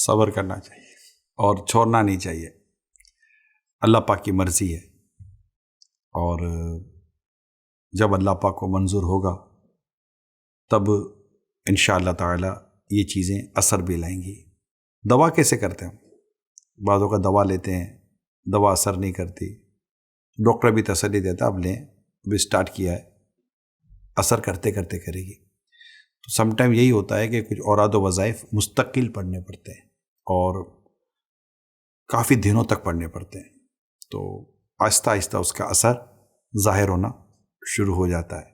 صبر کرنا چاہیے اور چھوڑنا نہیں چاہیے. اللہ پاک کی مرضی ہے، اور جب اللہ پاک کو منظور ہوگا تب انشاءاللہ تعالی یہ چیزیں اثر بھی لائیں گی. دوا کیسے کرتے ہیں؟ بعضوں کا دوا لیتے ہیں، دوا اثر نہیں کرتی، ڈاکٹر بھی تسلی دیتا اب لیں، ابھی اسٹارٹ کیا ہے، اثر کرتے کرتے کرے گی. تو سم ٹائم یہی ہوتا ہے کہ کچھ اوراد و وظائف مستقل پڑھنے پڑتے ہیں اور کافی دنوں تک پڑھنے پڑتے ہیں، تو آہستہ آہستہ اس کا اثر ظاہر ہونا شروع ہو جاتا ہے.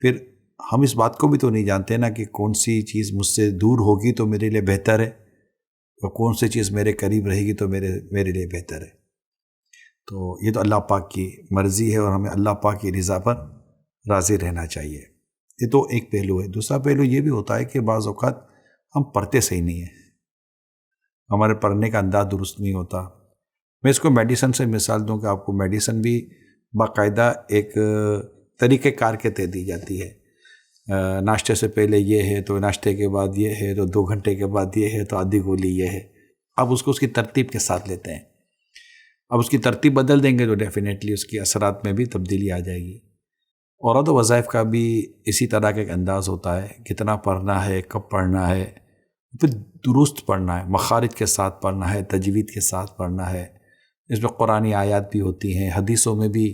پھر ہم اس بات کو بھی تو نہیں جانتے نا کہ کون سی چیز مجھ سے دور ہوگی تو میرے لیے بہتر ہے، اور کون سی چیز میرے قریب رہے گی تو میرے لیے بہتر ہے. تو یہ تو اللہ پاک کی مرضی ہے، اور ہمیں اللہ پاک کی رضا پر راضی رہنا چاہیے. یہ تو ایک پہلو ہے. دوسرا پہلو یہ بھی ہوتا ہے کہ بعض اوقات ہم پڑھتے صحیح نہیں ہیں، ہمارے پڑھنے کا انداز درست نہیں ہوتا. میں اس کو میڈیسن سے مثال دوں کہ آپ کو میڈیسن بھی باقاعدہ ایک طریقہ کار کے تحت دی جاتی ہے. ناشتے سے پہلے یہ ہے تو ناشتے کے بعد یہ ہے تو 2 گھنٹے کے بعد یہ ہے تو آدھی گولی یہ ہے. اب اس کو اس کی ترتیب کے ساتھ لیتے ہیں. اب اس کی ترتیب بدل دیں گے تو ڈیفینیٹلی اس کی اثرات میں بھی تبدیلی آ جائے گی. اوراد و وظائف کا بھی اسی طرح کا ایک انداز ہوتا ہے، کتنا پڑھنا ہے، کب پڑھنا ہے، پھر درست پڑھنا ہے، مخارج کے ساتھ پڑھنا ہے، تجوید کے ساتھ پڑھنا ہے. اس میں قرآنی آیات بھی ہوتی ہیں، حدیثوں میں بھی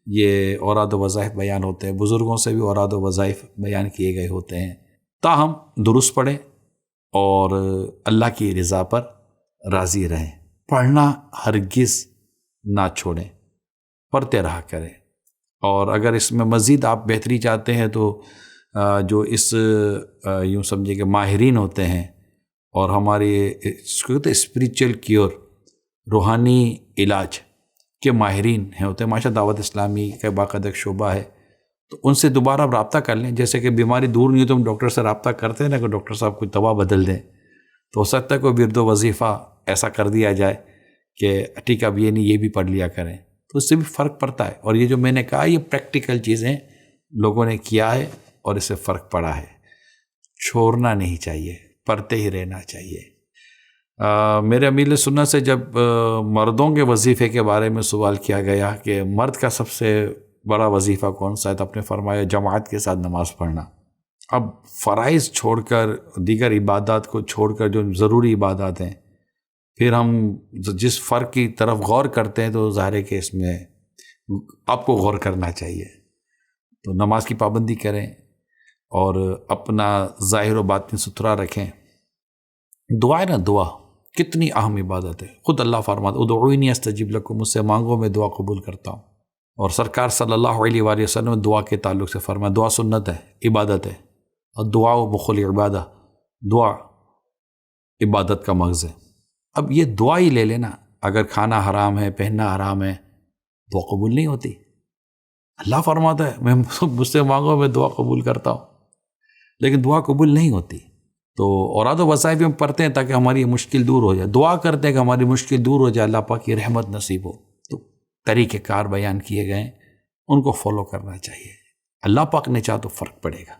یہ اوراد و وظائف بیان ہوتے ہیں، بزرگوں سے بھی اوراد و وظائف بیان کیے گئے ہوتے ہیں. تاہم درست پڑھیں اور اللہ کی رضا پر راضی رہیں. پڑھنا ہرگز نہ چھوڑیں، پڑھتے رہا کریں. اور اگر اس میں مزید آپ بہتری چاہتے ہیں تو جو اس یوں سمجھے کہ ماہرین ہوتے ہیں اور ہمارے اس کو کہتے ہیں اسپریچول کیور، روحانی علاج کے ماہرین ہیں ہوتے ہیں. ماشاء دعوت اسلامی کا باقاعدہ ایک شعبہ ہے، تو ان سے دوبارہ آپ رابطہ کر لیں. جیسے کہ بیماری دور نہیں ہے تو ہم ڈاکٹر سے رابطہ کرتے ہیں نا کہ ڈاکٹر صاحب کوئی دوا بدل دیں، تو ہو سکتا ہے کوئی ورد و وظیفہ ایسا کر دیا جائے کہ ٹھیک ہے اب یہ نہیں یہ بھی پڑھ لیا کریں، تو اس سے بھی فرق پڑتا ہے. اور یہ جو میں نے کہا یہ پریکٹیکل چیزیں لوگوں نے کیا ہے اور اس سے فرق پڑا ہے. چھوڑنا نہیں چاہیے، پڑھتے ہی رہنا چاہیے. میرے امیر سنت سے جب مردوں کے وظیفے کے بارے میں سوال کیا گیا کہ مرد کا سب سے بڑا وظیفہ کون سا ہے، تو آپ نے فرمایا جماعت کے ساتھ نماز پڑھنا. اب فرائض چھوڑ کر، دیگر عبادات کو چھوڑ کر جو ضروری عبادات ہیں، پھر ہم جس فرق کی طرف غور کرتے ہیں تو ظاہر ہے کہ اس میں آپ کو غور کرنا چاہیے. تو نماز کی پابندی کریں اور اپنا ظاہر و باطن ستھرا رکھیں. دعا ہے نا، دعا کتنی اہم عبادت ہے. خود اللہ فرماتا ادعونی استجب لکم، مجھ سے مانگو میں دعا قبول کرتا ہوں. اور سرکار صلی اللہ علیہ وآلہ وسلم دعا کے تعلق سے فرمایا دعا سنت ہے، عبادت ہے. اور دعا و مخل عبادہ، دعا عبادت کا مغز ہے. اب یہ دعا ہی لے لینا، اگر کھانا حرام ہے، پہننا حرام ہے، دعا قبول نہیں ہوتی. اللہ فرماتا ہے میں مجھ سے مانگو میں دعا قبول کرتا ہوں، لیکن دعا قبول نہیں ہوتی. تو اوراد و وظائف ہم پڑھتے ہیں تاکہ ہماری یہ مشکل دور ہو جائے، دعا کرتے ہیں کہ ہماری مشکل دور ہو جائے، اللہ پاک کی رحمت نصیب ہو. تو طریقہ کار بیان کیے گئے ہیں، ان کو فالو کرنا چاہیے. اللہ پاک نے چاہا تو فرق پڑے گا.